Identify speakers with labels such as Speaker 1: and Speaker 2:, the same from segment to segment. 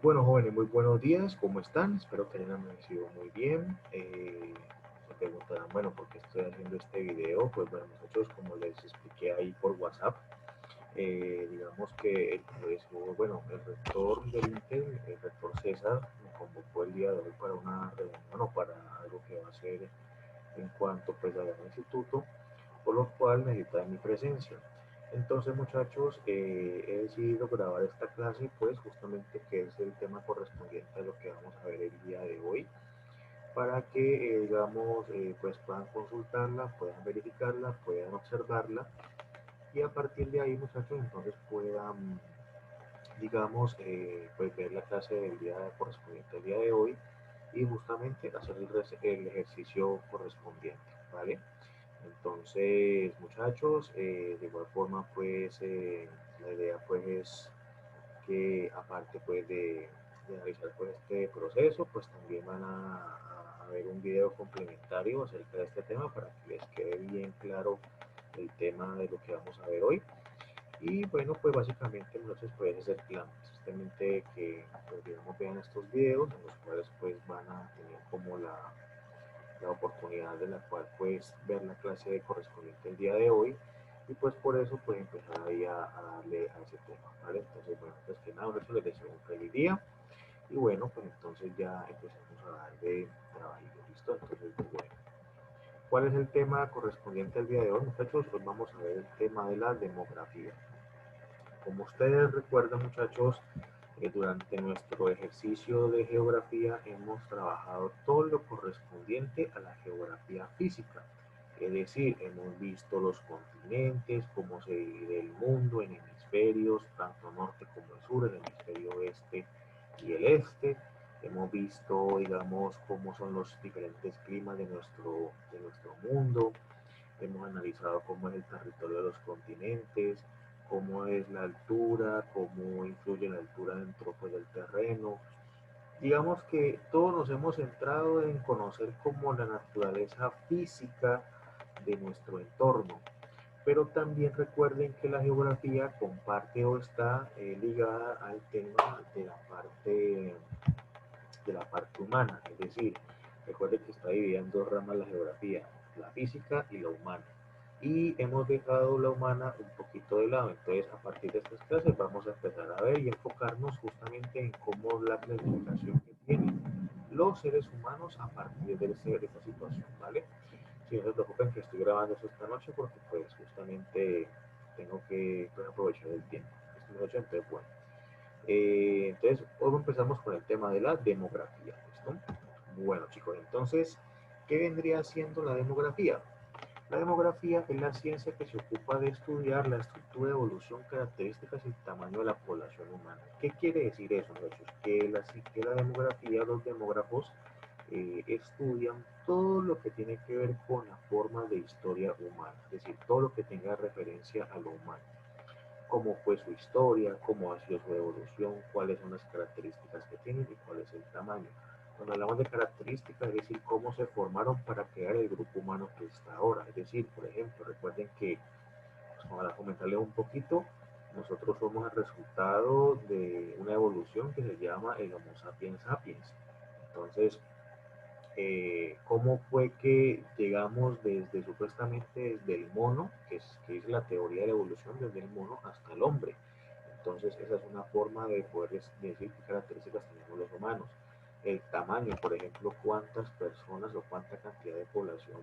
Speaker 1: Bueno, jóvenes, muy buenos días, ¿cómo están? Espero que hayan amanecido muy bien. Se preguntarán, bueno, ¿por qué estoy haciendo este video? Pues bueno, nosotros, como les expliqué ahí por WhatsApp, digamos que el profesor, bueno, el rector del INTE, el rector César, me convocó el día de hoy para una reunión o para algo que va a hacer en cuanto pues al instituto, por lo cual necesitaba mi presencia. Entonces, muchachos, he decidido grabar esta clase, pues justamente que es el tema correspondiente a lo que vamos a ver el día de hoy, para que, digamos, pues puedan consultarla, puedan verificarla, puedan observarla, y a partir de ahí, muchachos, entonces puedan, digamos, pues ver la clase del día correspondiente al día de hoy y justamente hacer el ejercicio correspondiente, ¿vale? Entonces, muchachos, de igual forma, pues la idea pues es que aparte pues de realizar pues este proceso, pues también van a ver un video complementario acerca de este tema para que les quede bien claro el tema de lo que vamos a ver hoy. Y bueno, pues básicamente entonces pues es el plan, justamente que pues, digamos vean estos videos en los cuales pues van a tener como la oportunidad de la cual pues ver la clase correspondiente el día de hoy y pues por eso pues empezar ahí a darle a ese tema, ¿vale? Entonces bueno, pues que nada, eso les deseo un feliz día y bueno, pues entonces ya empezamos a dar de trabajito, ¿listo? Entonces pues, bueno, ¿cuál es el tema correspondiente al día de hoy, muchachos? Pues vamos a ver el tema de la demografía. Como ustedes recuerdan, muchachos, durante nuestro ejercicio de geografía hemos trabajado todo lo correspondiente a la geografía física. Es decir, hemos visto los continentes, cómo se divide el mundo en hemisferios, tanto norte como el sur, el hemisferio oeste y el este. Hemos visto, digamos, cómo son los diferentes climas de nuestro mundo. Hemos analizado cómo es el territorio de los continentes, cómo es la altura, cómo influye la altura dentro pues, del terreno. Digamos que todos nos hemos centrado en conocer como la naturaleza física de nuestro entorno, pero también recuerden que la geografía comparte o está ligada al tema de la parte humana, es decir, recuerden que está dividida en dos ramas la geografía, la física y la humana. Y hemos dejado la humana un poquito de lado, entonces a partir de estas clases vamos a empezar a ver y enfocarnos justamente en cómo la clasificación que tienen los seres humanos a partir de esta situación, ¿vale? Si no se preocupen que estoy grabando eso esta noche porque pues justamente tengo que pues, aprovechar el tiempo. Esta noche, entonces bueno. Entonces, hoy empezamos con el tema de la demografía. ¿Listo? Bueno, chicos, entonces, ¿qué vendría siendo la demografía? La demografía es la ciencia que se ocupa de estudiar la estructura, evolución, características y tamaño de la población humana. ¿Qué quiere decir eso, muchachos? Que la demografía, los demógrafos, estudian todo lo que tiene que ver con la forma de historia humana, es decir, todo lo que tenga referencia a lo humano, cómo fue su historia, cómo ha sido su evolución, cuáles son las características que tienen y cuál es el tamaño. Cuando hablamos de características, es decir, cómo se formaron para crear el grupo humano que está ahora. Es decir, por ejemplo, recuerden que, pues, para comentarles un poquito, nosotros somos el resultado de una evolución que se llama el Homo sapiens sapiens. Entonces, cómo fue que llegamos desde supuestamente desde el mono, que es la teoría de la evolución, desde el mono hasta el hombre. Entonces, esa es una forma de poder decir qué características tenemos los humanos. El tamaño, por ejemplo, cuántas personas o cuánta cantidad de población,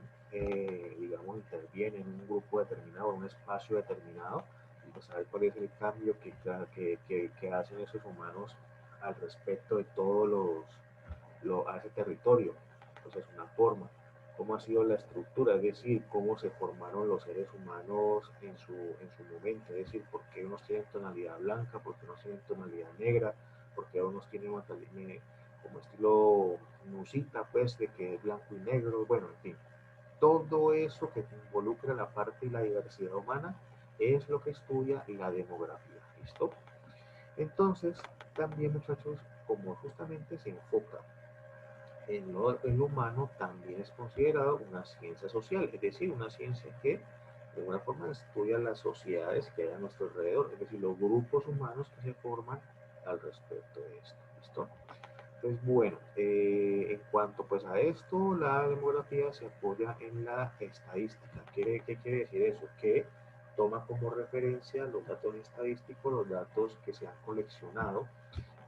Speaker 1: digamos, interviene en un grupo determinado, en un espacio determinado, y pues saber cuál es el cambio que hacen esos humanos al respecto de todos a ese territorio. Entonces, una forma. ¿Cómo ha sido la estructura? Es decir, cómo se formaron los seres humanos en su momento. Es decir, por qué unos tienen tonalidad blanca, por qué unos tienen tonalidad negra, por qué unos tienen como estilo nusita, pues, de que es blanco y negro. Bueno, en fin. Todo eso que involucra la parte y la diversidad humana es lo que estudia la demografía. ¿Listo? Entonces, también, muchachos, como justamente se enfoca el humano, también es considerado una ciencia social, es decir, una ciencia que de alguna forma estudia las sociedades que hay a nuestro alrededor, es decir, los grupos humanos que se forman al respecto de esto. ¿Listo? Entonces, bueno, en cuanto pues a esto, la demografía se apoya en la estadística. ¿Qué quiere decir eso? Que toma como referencia los datos estadísticos, los datos que se han coleccionado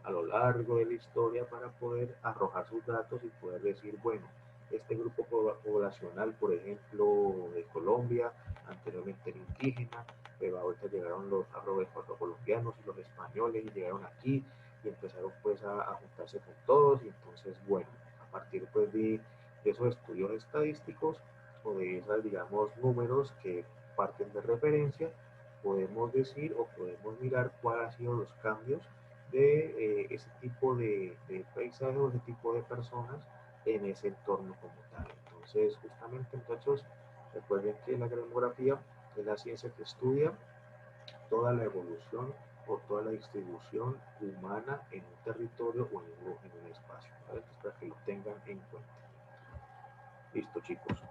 Speaker 1: a lo largo de la historia para poder arrojar sus datos y poder decir, bueno, este grupo poblacional, por ejemplo, de Colombia, anteriormente era indígena, pero ahorita llegaron los afrocolombianos y los españoles y llegaron aquí y empezaron pues a juntarse con todos y entonces, bueno, a partir pues de esos estudios estadísticos o de esas, digamos, números que parten de referencia, podemos decir o podemos mirar cuáles han sido los cambios de ese tipo de paisaje o ese tipo de personas en ese entorno como tal. Entonces, justamente, muchachos, recuerden que la demografía es la ciencia que estudia toda la evolución o toda la distribución humana en un territorio o en un espacio. ¿Vale? Entonces, para que lo tengan en cuenta. Listo, chicos.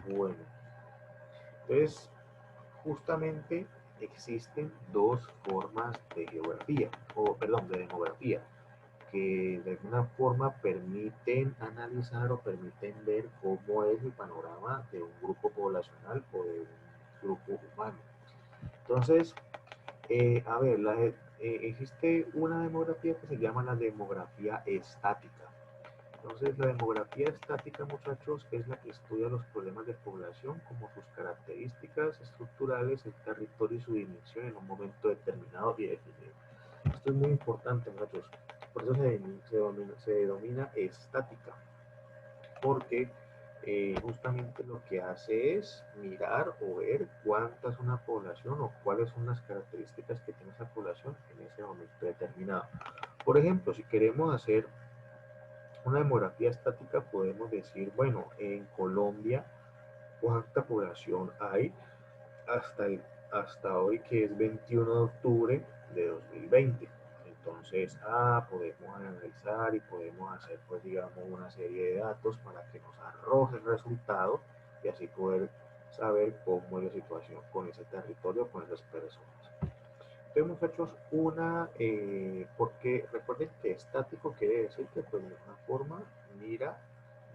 Speaker 1: Bueno, entonces, justamente existen dos formas de geografía, o perdón, de demografía, que de alguna forma permiten analizar o permiten ver cómo es el panorama de un grupo poblacional o de un grupo humano. Entonces, a ver, existe una demografía que se llama la demografía estática. Entonces, la demografía estática, muchachos, es la que estudia los problemas de población como sus características estructurales, el territorio y su dimensión en un momento determinado y definido. Esto es muy importante, muchachos. Por eso se denomina estática, porque justamente lo que hace es mirar o ver cuánta es una población o cuáles son las características que tiene esa población en ese momento determinado. Por ejemplo, si queremos hacer una demografía estática, podemos decir, bueno, en Colombia, ¿cuánta población hay hasta, hasta hoy, que es 21 de octubre de 2020? Entonces, podemos analizar y podemos hacer, pues, digamos, una serie de datos para que nos arroje el resultado y así poder saber cómo es la situación con ese territorio, con esas personas. Entonces, muchachos, porque recuerden que estático quiere decir que pues de alguna forma mira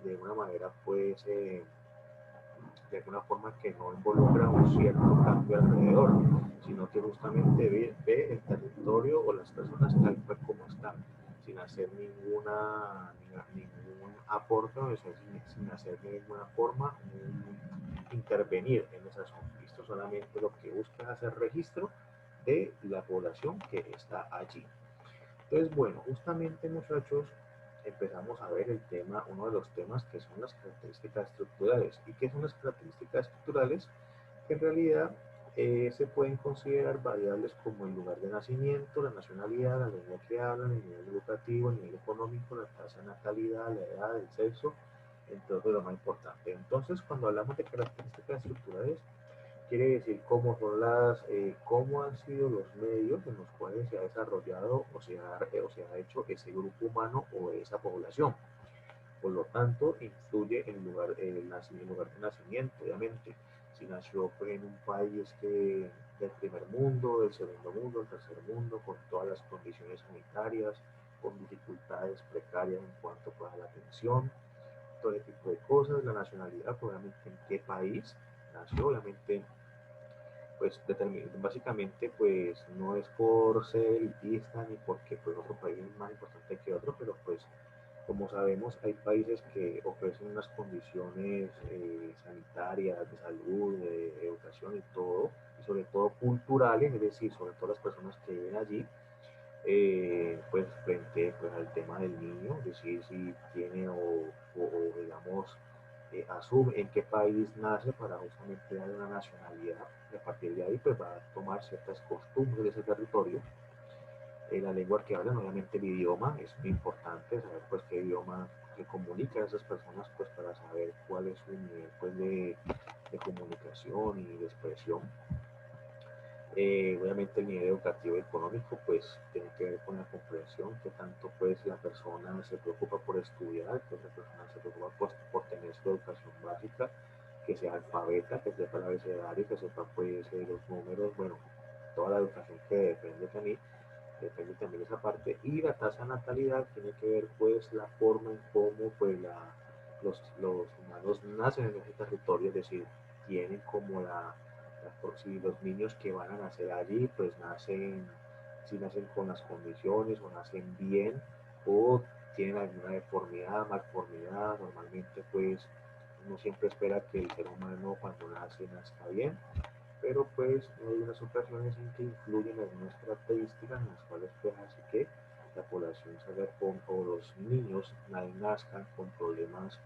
Speaker 1: de una manera pues de alguna forma que no involucra un cierto cambio alrededor, sino que justamente ve el territorio o las personas tal cual como están, sin hacer ningún aporte, o sea, sin hacer de ninguna forma intervenir en esa zona. Esto solamente lo que busca es hacer registro de la población que está allí. Entonces, bueno, justamente, muchachos, empezamos a ver el tema, uno de los temas que son las características estructurales. ¿Y qué son las características estructurales? Que en realidad se pueden considerar variables como el lugar de nacimiento, la nacionalidad, la lengua que hablan, el nivel educativo, el nivel económico, la tasa de natalidad, la edad, el sexo, entre otros lo más importante. Entonces, cuando hablamos de características estructurales, quiere decir cómo han sido los medios en los cuales se ha desarrollado o se ha hecho ese grupo humano o esa población. Por lo tanto, influye el lugar de nacimiento, obviamente. Si nació pues, en un país del primer mundo, del segundo mundo, del tercer mundo, con todas las condiciones sanitarias, con dificultades precarias en cuanto pues, a la atención, todo ese tipo de cosas, la nacionalidad, pues, obviamente en qué país nació, obviamente pues básicamente pues no es por ser elitista ni porque pues otro país es más importante que otro, pero pues como sabemos hay países que ofrecen unas condiciones sanitarias, de salud, de educación y todo, y sobre todo culturales, es decir, sobre todo las personas que viven allí, pues frente pues, al tema del niño, es decir, si tiene o digamos asume en qué país nace para justamente dar una nacionalidad y a partir de ahí pues va a tomar ciertas costumbres de ese territorio. La lengua que hablan, obviamente el idioma, es muy importante saber pues qué idioma se comunica a esas personas pues para saber cuál es su nivel pues, de comunicación y de expresión. Obviamente el nivel educativo y económico pues tiene que ver con la comprensión que tanto pues la persona se preocupa por estudiar, pues la persona se preocupa pues, por tener su educación básica, que sea alfabeta, que sepa el abecedario, que sepa pues los números, bueno, toda la educación que depende de mí, depende también de esa parte, y la tasa de natalidad tiene que ver pues la forma en cómo pues los humanos nacen en ese territorio, es decir, tienen como si los niños que van a nacer allí pues nacen, si nacen con las condiciones o nacen bien o tienen alguna deformidad, malformidad, normalmente pues uno siempre espera que el ser humano cuando nace nazca bien, pero pues hay unas ocasiones en que influyen algunas características en las cuales pues hace que la población salga con, o los niños nazcan con problemas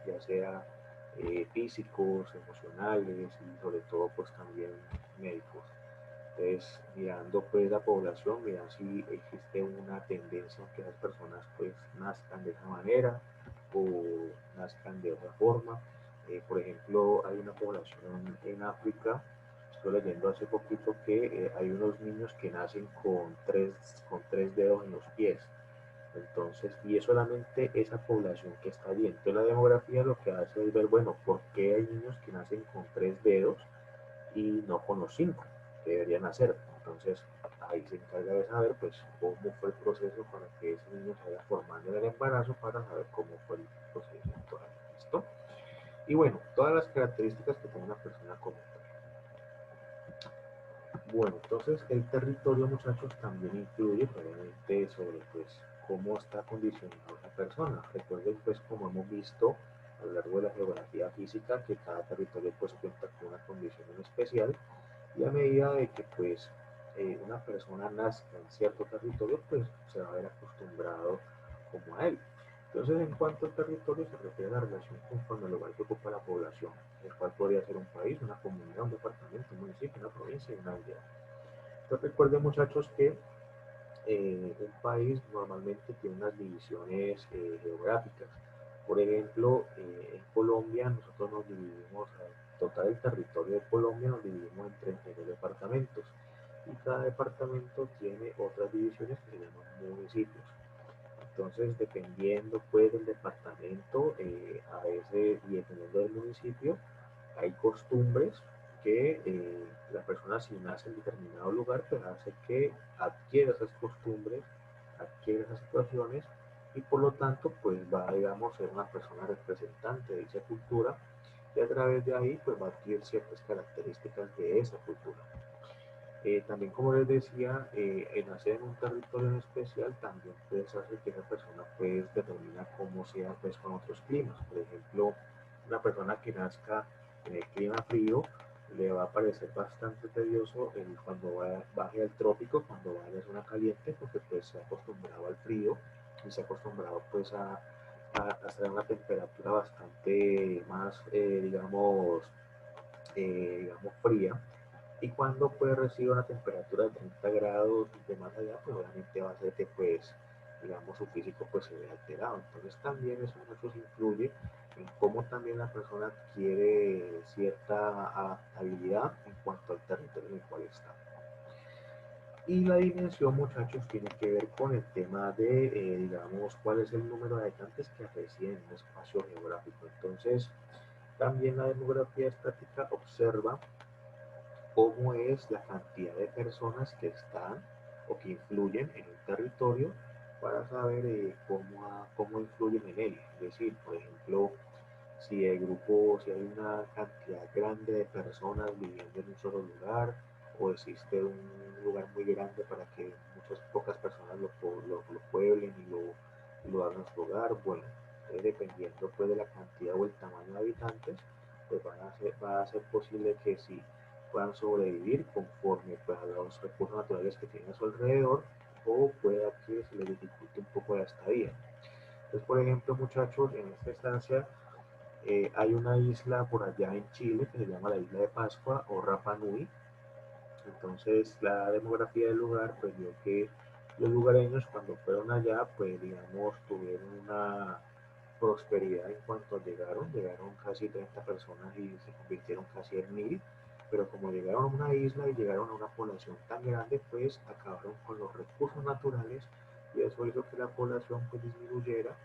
Speaker 1: ya sea físicos, emocionales y sobre todo pues también médicos. Entonces, mirando pues la población, mirar si existe una tendencia a que las personas pues nazcan de esa manera o nazcan de otra forma. Por ejemplo, hay una población en África, estoy leyendo hace poquito que hay unos niños que nacen con tres dedos en los pies. Entonces, y es solamente esa población que está allí. Entonces, la demografía lo que hace es ver, bueno, ¿por qué hay niños que nacen con tres dedos y no con los cinco que deberían hacer? Entonces, ahí se encarga de saber, pues, cómo fue el proceso para que ese niño se vaya formando en el embarazo para saber cómo fue el procedimiento. ¿Listo? Y bueno, todas las características que tiene una persona como tal. Bueno, entonces el territorio, muchachos, también influye obviamente sobre pues cómo está condicionada la persona. Recuerden pues como hemos visto a lo largo de la geografía física que cada territorio pues cuenta con una condición en especial y a medida de que pues una persona nazca en cierto territorio pues se va a ver acostumbrado como a él. Entonces, en cuanto al territorio, se refiere a la relación conforme al lugar que ocupa la población, el cual podría ser un país, una comunidad, un departamento, un municipio, una provincia y una aldea. Entonces, recuerden, muchachos, que un país normalmente tiene unas divisiones geográficas. Por ejemplo, en Colombia nosotros nos dividimos, total el territorio de Colombia nos dividimos en 32 departamentos y cada departamento tiene otras divisiones que se llaman municipios. Entonces, dependiendo pues del departamento, a veces y dependiendo del municipio, hay costumbres que la persona si nace en determinado lugar, pues hace que adquiera esas costumbres, adquiera esas situaciones y por lo tanto pues va digamos a ser una persona representante de esa cultura y a través de ahí pues va a adquirir ciertas características de esa cultura. También, como les decía, el nacer en un territorio en especial también puede hacer que esa persona pues determina cómo sea pues con otros climas. Por ejemplo, una persona que nazca en el clima frío le va a parecer bastante tedioso cuando baje al trópico, cuando vaya a la zona caliente, porque pues se ha acostumbrado al frío y se ha acostumbrado pues a estar en una temperatura bastante más, digamos fría y cuando pues recibe una temperatura de 30 grados de más allá, pues obviamente va a hacer que pues, digamos, su físico pues se vea alterado. Entonces también eso mucho influye en cómo también la persona adquiere cierta adaptabilidad en cuanto al territorio en el cual está. Y la dimensión, muchachos, tiene que ver con el tema de, digamos, cuál es el número de habitantes que residen en un espacio geográfico. Entonces, también la demografía estática observa cómo es la cantidad de personas que están o que influyen en un territorio para saber cómo influyen en él. Es decir, por ejemplo, si el grupo, si hay una cantidad grande de personas viviendo en un solo lugar o existe un lugar muy grande para que muchas pocas personas lo pueblen y lo hagan su hogar, bueno, dependiendo pues de la cantidad o el tamaño de habitantes, pues va a ser posible que si puedan sobrevivir conforme pues, a los recursos naturales que tienen a su alrededor o pueda que se les dificulte un poco la estadía. Entonces, por ejemplo, muchachos, en esta estancia hay una isla por allá en Chile que se llama la isla de Pascua o Rapa Nui. Entonces, la demografía del lugar pues vio que los lugareños cuando fueron allá, pues digamos, tuvieron una prosperidad en cuanto llegaron casi 30 personas y se convirtieron casi en 1000, pero como llegaron a una isla y llegaron a una población tan grande, pues acabaron con los recursos naturales y eso hizo que la población pues disminuyera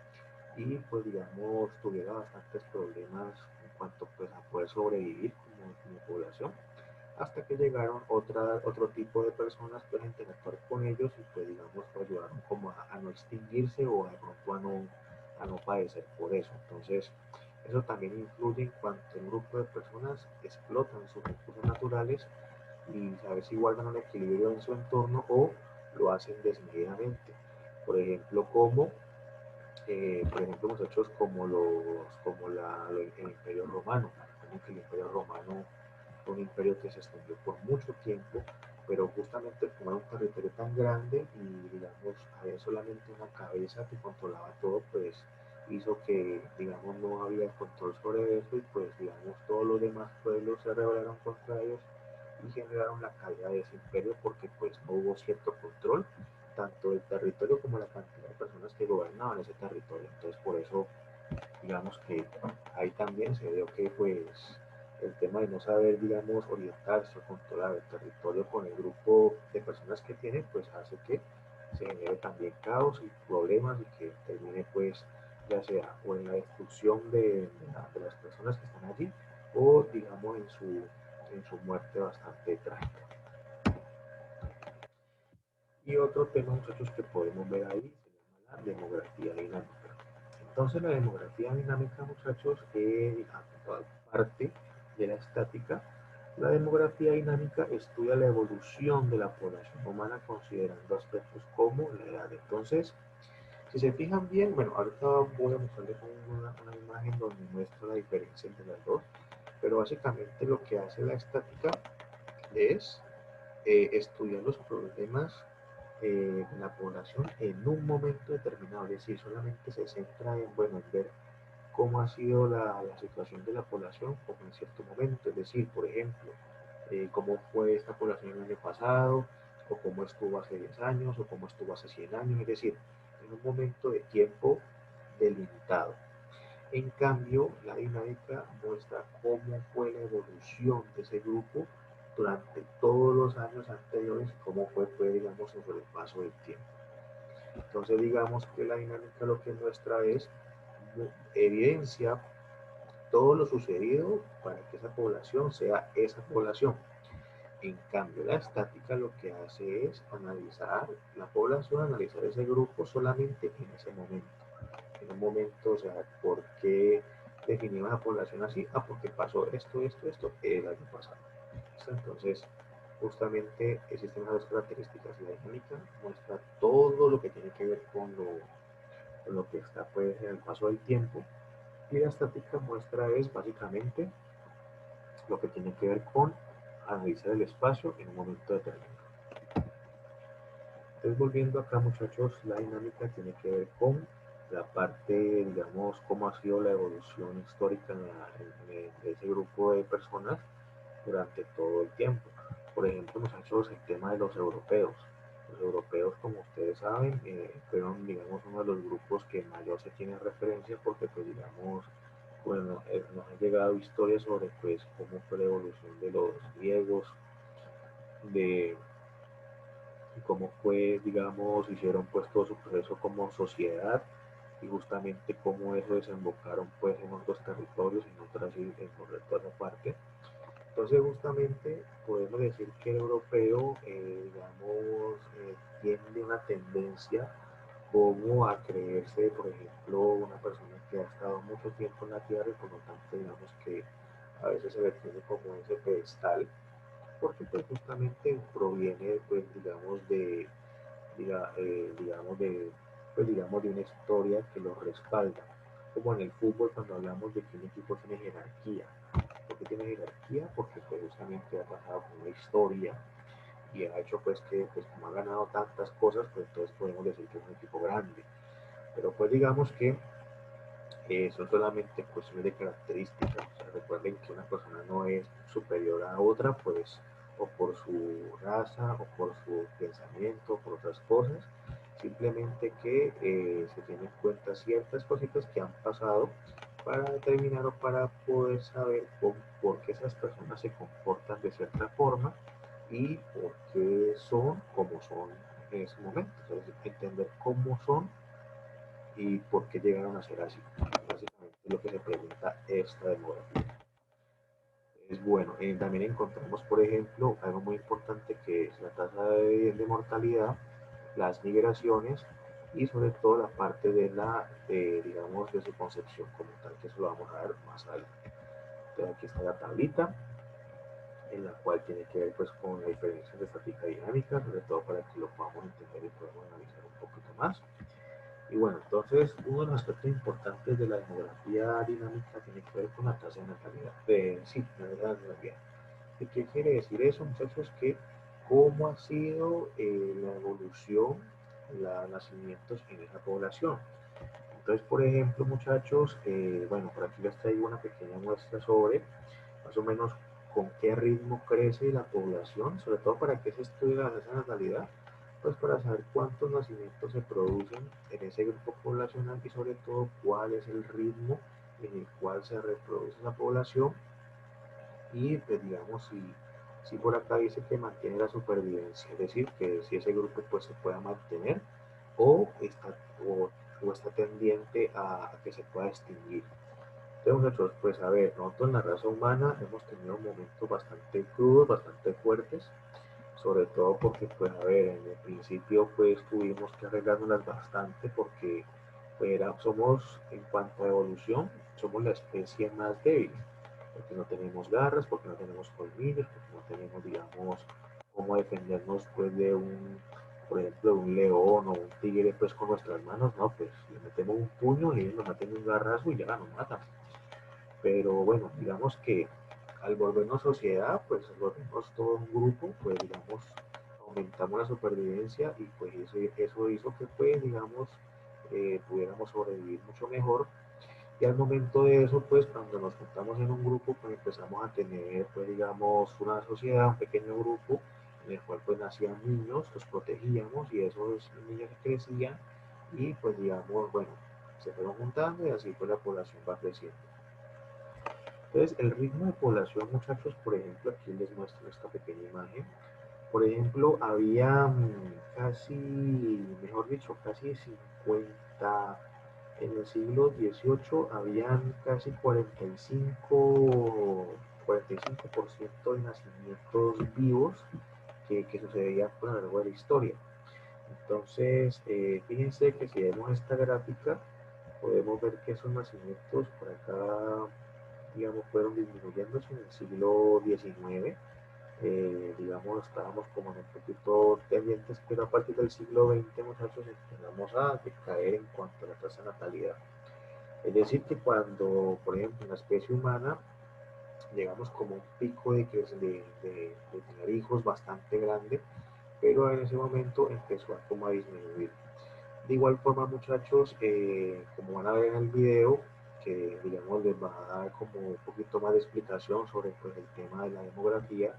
Speaker 1: y pues digamos tuviera bastantes problemas en cuanto pues a poder sobrevivir como población. hasta que llegaron otro tipo de personas pues a interactuar con ellos y pues digamos pues, ayudaron como a no extinguirse o de pronto a no padecer por eso. Entonces eso también influye en cuanto un grupo de personas explotan sus recursos naturales y saber si guardan un equilibrio en su entorno o lo hacen desmedidamente. Por ejemplo, muchachos el Imperio Romano, como que el Imperio Romano fue un imperio que se extendió por mucho tiempo, pero justamente como era un territorio tan grande y digamos había solamente una cabeza que controlaba todo, pues hizo que digamos no había control sobre eso y pues digamos todos los demás pueblos se rebelaron contra ellos y generaron la caída de ese imperio porque pues no hubo cierto control tanto del territorio como la cantidad de personas que gobernaban ese territorio. Entonces por eso digamos que ahí también se vio que pues el tema de no saber, digamos, orientarse o controlar el territorio con el grupo de personas que tiene, pues hace que se genere también caos y problemas y que termine pues ya sea o en la destrucción de las personas que están allí o digamos en su muerte bastante trágica. Y otro tema, muchachos, que podemos ver ahí se llama la demografía dinámica. Entonces, la demografía dinámica, muchachos, aparte de la estática, la demografía dinámica estudia la evolución de la población humana considerando aspectos como la edad. Entonces, si se fijan bien, bueno, ahorita voy a mostrarles una imagen donde muestra la diferencia entre las dos, pero básicamente lo que hace la estática es estudiar los problemas de la población en un momento determinado, es decir, solamente se centra en, bueno, en ver cómo ha sido la situación de la población como en cierto momento, es decir, por ejemplo, cómo fue esta población el año pasado, o cómo estuvo hace 10 años, o cómo estuvo hace 100 años, es decir, en un momento de tiempo delimitado. En cambio, la dinámica muestra cómo fue la evolución de ese grupo durante todos los años anteriores y cómo fue, digamos, sobre el paso del tiempo. Entonces, digamos que la dinámica lo que muestra es evidencia todo lo sucedido para que esa población sea esa población. En cambio, la estática lo que hace es analizar la población, analizar ese grupo solamente en ese momento. En un momento, o sea, ¿por qué definimos la población así? Ah, porque pasó esto el año pasado. Entonces, justamente existen las dos características. La dinámica muestra todo lo que tiene que ver con lo que está pues, en el paso del tiempo y la estática muestra es básicamente lo que tiene que ver con analizar el espacio en un momento determinado. Entonces, volviendo acá, muchachos, la dinámica tiene que ver con la parte, digamos, cómo ha sido la evolución histórica de ese grupo de personas durante todo el tiempo. Por ejemplo, muchachos, el tema de los europeos. Los europeos, como ustedes saben, fueron, digamos, uno de los grupos que mayor se tiene referencia porque, pues, digamos, bueno, nos han llegado historias sobre, pues, cómo fue la evolución de los griegos, de cómo fue, digamos, hicieron pues todo su proceso como sociedad y justamente cómo eso desembocaron pues en otros territorios, en otras, en toda esa parte. Entonces justamente podemos decir que el europeo, digamos, tiene una tendencia como a creerse, por ejemplo, una persona que ha estado mucho tiempo en la Tierra y por lo tanto digamos que a veces se le tiene como ese pedestal porque pues justamente proviene pues digamos digamos de una historia que lo respalda como en el fútbol cuando hablamos de que un equipo tiene jerarquía. ¿Por qué tiene jerarquía? Porque pues justamente ha pasado con una historia y ha hecho pues que pues como ha ganado tantas cosas pues entonces podemos decir que es un equipo grande, pero pues digamos que son solamente cuestiones de características. O sea, recuerden que una persona no es superior a otra, pues, o por su raza, o por su pensamiento, o por otras cosas. Simplemente que se tienen en cuenta ciertas cositas que han pasado para determinar o para poder saber por qué esas personas se comportan de cierta forma y por qué son como son en ese momento. O sea, entender cómo son y por qué llegaron a ser así. Básicamente lo que se pregunta esta demografía. es bueno. También encontramos, por ejemplo, algo muy importante que es la tasa de mortalidad, las migraciones y sobre todo la parte de digamos, de su concepción como tal, que eso lo vamos a ver más adelante. Entonces aquí está la tablita, en la cual tiene que ver pues con la diferencia de estática y dinámica, sobre todo para que lo podamos entender y podamos analizar un poquito más. Y bueno, entonces uno de los aspectos importantes de la demografía dinámica tiene que ver con la tasa de natalidad, sí, la natalidad. ¿Y qué quiere decir eso, muchachos? Que cómo ha sido la evolución, los nacimientos en esa población. Entonces, por ejemplo, muchachos, bueno, por aquí les traigo una pequeña muestra sobre más o menos con qué ritmo crece la población, sobre todo para que se estudie esa natalidad, pues para saber cuántos nacimientos se producen en ese grupo poblacional y sobre todo cuál es el ritmo en el cual se reproduce esa población y pues digamos si por acá dice que mantiene la supervivencia, es decir, que si ese grupo pues se pueda mantener o está, o está tendiente a que se pueda extinguir. Entonces, nosotros, pues a ver, nosotros en la raza humana hemos tenido momentos bastante crudos, bastante fuertes, sobre todo porque, pues a ver, en el principio pues tuvimos que arreglárnoslas bastante porque pues, somos, en cuanto a evolución, somos la especie más débil, porque no tenemos garras, porque no tenemos colmillos, porque no tenemos, digamos, cómo defendernos pues de un, por ejemplo, de un león o un tigre pues con nuestras manos, no, pues le metemos un puño y ellos nos meten un garrazo y ya nos matan. Pero bueno, digamos que al volvernos sociedad, pues al volvernos todo un grupo, pues digamos, aumentamos la supervivencia y pues eso hizo que pues digamos, pudiéramos sobrevivir mucho mejor. Y al momento de eso, pues cuando nos juntamos en un grupo, pues empezamos a tener, pues digamos, una sociedad, un pequeño grupo, en el cual pues nacían niños, los protegíamos y esos niños crecían y pues digamos, bueno, se fueron juntando y así pues la población va creciendo. Entonces, el ritmo de población, muchachos, por ejemplo, aquí les muestro esta pequeña imagen. Por ejemplo, había casi, mejor dicho, casi 50, en el siglo XVIII habían casi 45% de nacimientos vivos que sucedían a lo largo de la historia. Entonces, fíjense que si vemos esta gráfica, podemos ver que esos nacimientos por acá, digamos, fueron disminuyéndose en el siglo XIX. Digamos, estábamos como en un poquito pendientes, pero a partir del siglo XX, muchachos, empezamos a decaer en cuanto a la tasa de natalidad. Es decir, que cuando, por ejemplo, en la especie humana, llegamos como a un pico de tener hijos bastante grande, pero en ese momento empezó a como a disminuir. De igual forma, muchachos, como van a ver en el video, que digamos les va a dar como un poquito más de explicación sobre pues, el tema de la demografía,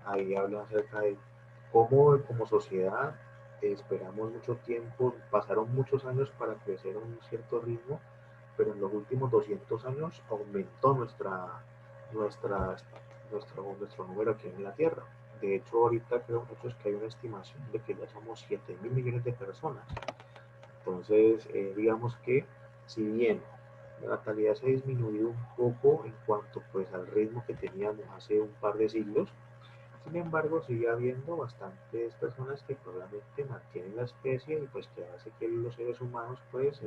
Speaker 1: ahí habla acerca de cómo como sociedad esperamos mucho tiempo, pasaron muchos años para crecer a un cierto ritmo, pero en los últimos 200 años aumentó nuestra, nuestro número aquí en la Tierra. De hecho, ahorita creo muchos que hay una estimación de que ya somos 7.000 millones de personas. Entonces, digamos que si bien la natalidad se ha disminuido un poco en cuanto pues al ritmo que teníamos hace un par de siglos, sin embargo sigue habiendo bastantes personas que probablemente mantienen la especie y pues que hace que los seres humanos pues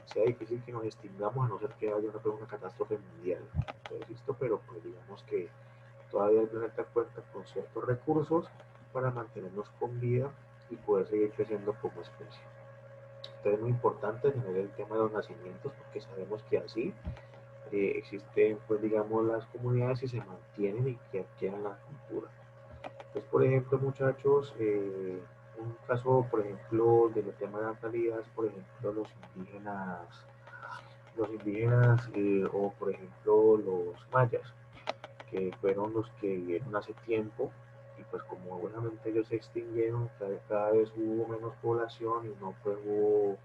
Speaker 1: sea difícil que nos extingamos a no ser que haya una catástrofe mundial. Entonces, listo, pero pues digamos que todavía el planeta cuenta con ciertos recursos para mantenernos con vida y poder seguir creciendo como especie. Entonces es muy importante tener el tema de los nacimientos porque sabemos que así existen, pues digamos, las comunidades y se mantienen y que adquieran la cultura. Entonces, por ejemplo, muchachos, un caso, por ejemplo, del tema de la natalidad es, por ejemplo, los indígenas o, por ejemplo, los mayas, que fueron los que vivieron hace tiempo y pues como obviamente ellos se extinguieron, cada vez hubo menos población y no pues, hubo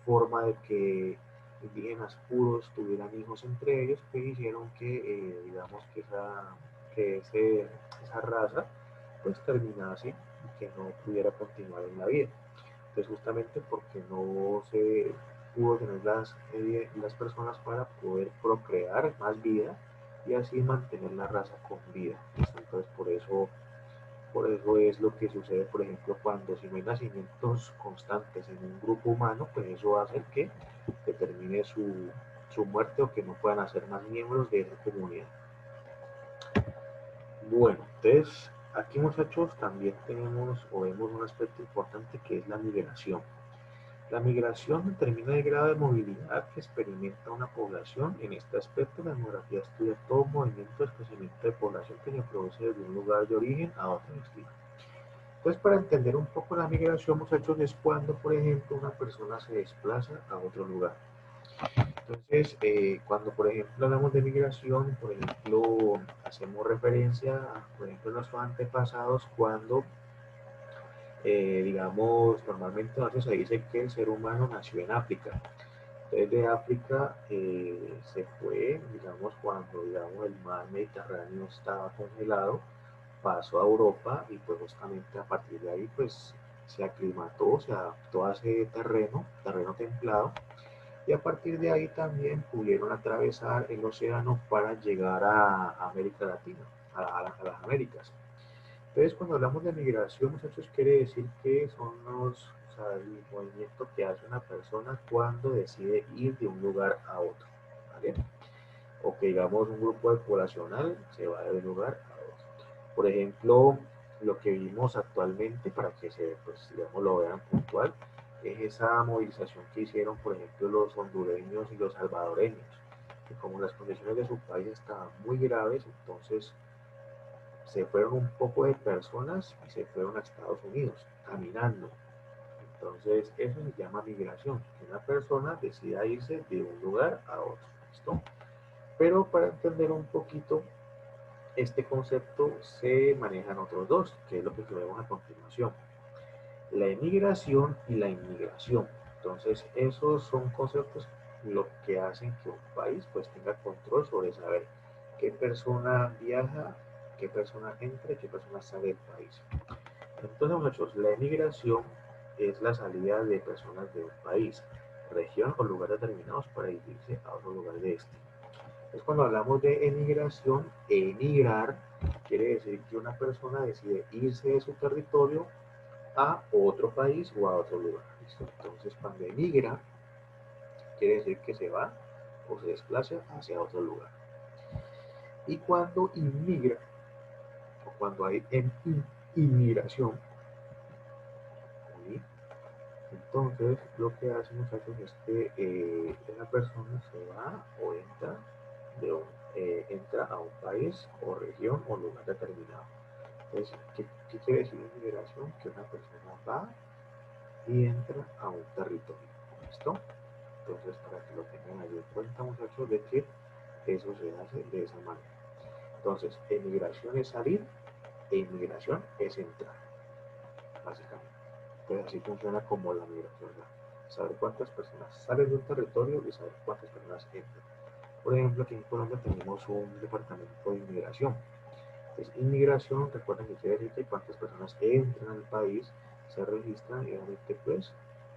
Speaker 1: forma de que indígenas puros tuvieran hijos entre ellos, pues hicieron que, digamos, esa raza pues terminase y que no pudiera continuar en la vida. Entonces justamente porque no se pudo tener las personas para poder procrear más vida, y así mantener la raza con vida. Entonces por eso es lo que sucede, por ejemplo, cuando si no hay nacimientos constantes en un grupo humano, pues eso hace que determine su muerte o que no puedan hacer más miembros de esa comunidad. Bueno, entonces aquí muchachos también tenemos o vemos un aspecto importante que es la migración. La migración determina el grado de movilidad que experimenta una población. En este aspecto, la demografía estudia todo movimiento de desplazamiento de población que se produce desde un lugar de origen a otro destino. Entonces, para entender un poco la migración, muchachos, es cuando, por ejemplo, una persona se desplaza a otro lugar. Entonces, cuando, por ejemplo, hablamos de migración, por ejemplo, hacemos referencia a, por ejemplo, nuestros antepasados cuando digamos, normalmente se dice que el ser humano nació en África. Entonces de África se fue, digamos, cuando digamos, el mar Mediterráneo estaba congelado, pasó a Europa y pues justamente a partir de ahí pues se aclimató, se adaptó a ese terreno templado, y a partir de ahí también pudieron atravesar el océano para llegar a América Latina, a las Américas. Entonces, cuando hablamos de migración, muchachos, quiere decir que son o sea, el movimiento que hace una persona cuando decide ir de un lugar a otro, ¿vale? O que digamos un grupo poblacional se va de un lugar a otro. Por ejemplo, lo que vimos actualmente, para que se, pues, digamos, lo vean puntual, es esa movilización que hicieron, por ejemplo, los hondureños y los salvadoreños, que como las condiciones de su país estaban muy graves, entonces se fueron un poco de personas y se fueron a Estados Unidos caminando. Entonces, eso se llama migración, que una persona decida irse de un lugar a otro. ¿Listo? Pero para entender un poquito este concepto se manejan otros dos, que es lo que vemos a continuación. La emigración y la inmigración. Entonces, esos son conceptos lo que hacen que un país pues tenga control sobre saber qué persona viaja, qué persona entra y qué persona sale del país. Entonces, muchachos, la emigración es la salida de personas de un país, región o lugar determinados para dirigirse a otro lugar de este. Entonces, cuando hablamos de emigración, emigrar quiere decir que una persona decide irse de su territorio a otro país o a otro lugar. ¿Listo? Entonces, cuando emigra, quiere decir que se va o se desplaza hacia otro lugar. Y cuando inmigra, o cuando hay inmigración, entonces lo que hace muchachos es que esa persona se va o entra, entra a un país o región o lugar determinado. Entonces, ¿qué quiere decir inmigración? Que una persona va y entra a un territorio. ¿Listo? Entonces, para que lo tengan ahí en cuenta, muchachos, de que eso se hace de esa manera. Entonces, emigración es salir e inmigración es entrar, básicamente. Entonces, así funciona como la migración. Saber cuántas personas salen de un territorio y saber cuántas personas entran. Por ejemplo, aquí en Colombia tenemos un departamento de inmigración. Entonces, inmigración, recuerden que quiere decir que cuántas personas entran al país, se registran y obviamente pues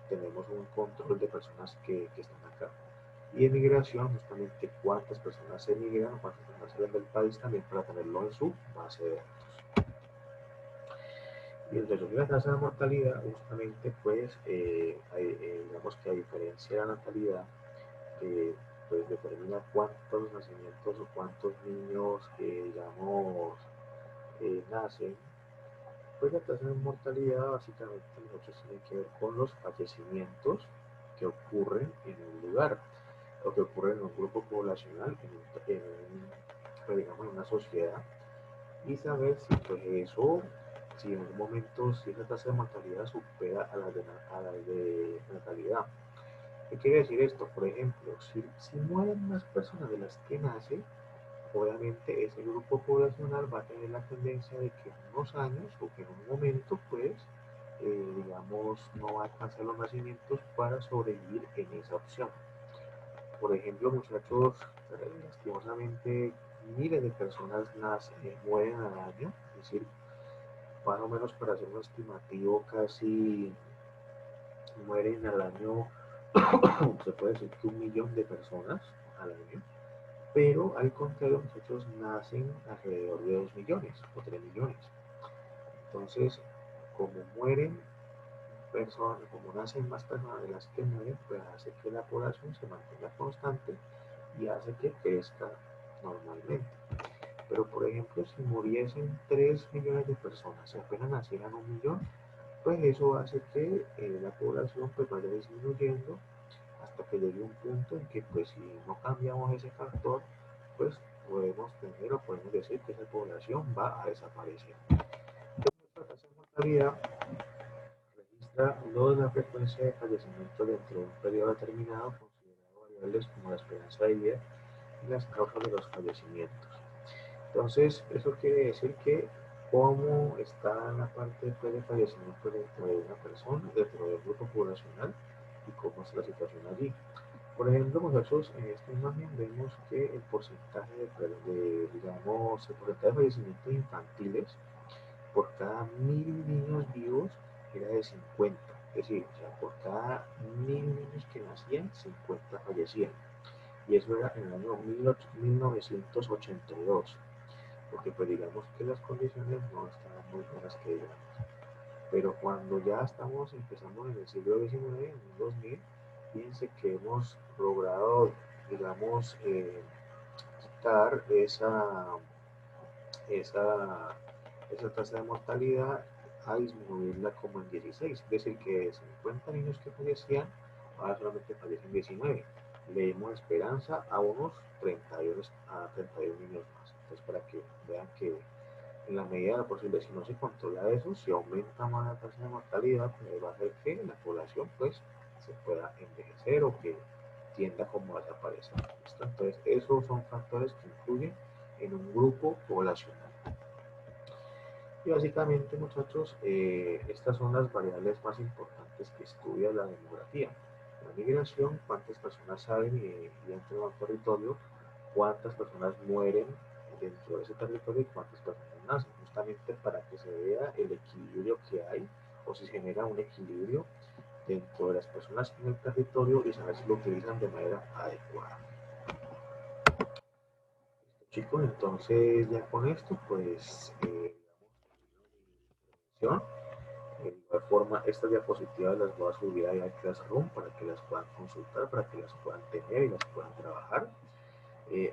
Speaker 1: tenemos un control de personas que están acá. Y emigración, justamente cuántas personas emigran o cuántas personas salen del país también para tenerlo en su base de datos. Y el de la tasa de mortalidad, justamente pues, digamos que a diferencia de la natalidad, pues determina cuántos nacimientos o cuántos niños, digamos, nacen. Pues la tasa de mortalidad básicamente muchos tienen que ver con los fallecimientos que ocurren en un lugar o que ocurren en un grupo poblacional, pues, digamos, en una sociedad, y saber si pues eso, si en algún momento, si esa tasa de mortalidad supera a la de natalidad. ¿Qué quiere decir esto? Por ejemplo, si mueren más personas de las que nacen, obviamente ese grupo poblacional va a tener la tendencia de que en unos años o que en un momento, pues, digamos, no va a alcanzar los nacimientos para sobrevivir en esa opción. Por ejemplo, muchachos, lastimosamente miles de personas mueren al año, es decir, más o menos para hacer un estimativo, casi mueren al año, se puede decir que 1 millón de personas al año. pero al contrario, muchachos, nacen alrededor de 2 millones o 3 millones. Entonces, como mueren personas, como nacen más personas de las que mueren, pues hace que la población se mantenga constante y hace que crezca normalmente. Pero por ejemplo, si muriesen 3 millones de personas y apenas nacieran 1 millón, pues eso hace que la población pues vaya disminuyendo hasta que llegue un punto en que pues si no cambiamos ese factor, pues podemos tener o podemos decir que esa población va a desaparecer. Nuestra tasa de mortalidad registra no la frecuencia de fallecimiento dentro de un periodo determinado, considerando variables como la esperanza de vida y las causas de los fallecimientos. Entonces, eso quiere decir que cómo está la parte de fallecimiento dentro de una persona, dentro del grupo poblacional y cómo es la situación allí. Por ejemplo, muchachos, en esta imagen vemos que el porcentaje digamos, el porcentaje de fallecimientos infantiles por cada 1000 niños vivos era de 50. Es decir, o sea, por cada 1000 niños que nacían, 50 fallecían. Y eso era en el año 1982, porque pues digamos que las condiciones no estaban muy buenas que digamos. Pero cuando ya estamos empezando en el siglo XIX, en el 2000, fíjense que hemos logrado, digamos, quitar esa, esa tasa de mortalidad a disminuirla como en 16, es decir, que de 50 niños que fallecían, ahora solamente fallecen 19. Le dimos esperanza a unos 31, a 31 niños más. Entonces, para que vean que en la medida de lo posible, si no se controla eso, si aumenta más la tasa de mortalidad, pues va a hacer que la población pues se pueda envejecer o que tienda como a desaparecer. ¿Listo? Entonces, esos son factores que influyen en un grupo poblacional. Y básicamente, muchachos, estas son las variables más importantes que estudia la demografía. La migración, cuántas personas salen y entran a un territorio, cuántas personas mueren dentro de ese territorio y cuántas personas nacen, justamente para que se vea el equilibrio que hay o si se genera un equilibrio dentro de las personas en el territorio y saber si lo utilizan de manera adecuada. Chicos, entonces ya con esto, pues, de igual forma, estas diapositivas las voy a subir ahí al Classroom para que las puedan consultar, para que las puedan tener y las puedan trabajar.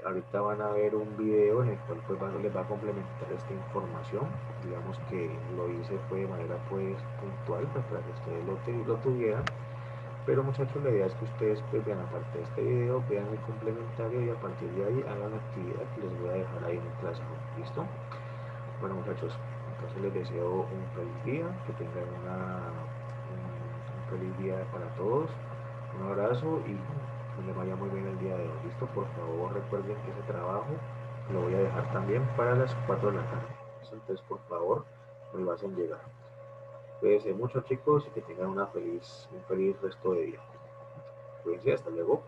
Speaker 1: Ahorita van a ver un video en el cual pues, les va a complementar esta información. Digamos que lo hice fue de manera pues puntual pues, para que ustedes lo tuvieran. Pero muchachos, la idea es que ustedes pues, vean aparte de este video, vean el complementario y a partir de ahí hagan la actividad que les voy a dejar ahí en el Classroom. ¿Listo? Bueno muchachos, entonces les deseo un feliz día, que tengan un feliz día para todos, un abrazo y que les vaya muy bien el día de hoy. Listo, por favor recuerden que ese trabajo lo voy a dejar también para las 4 de la tarde. Entonces por favor me lo hacen llegar. Cuídense mucho chicos y que tengan un feliz resto de día. Cuídense, hasta luego.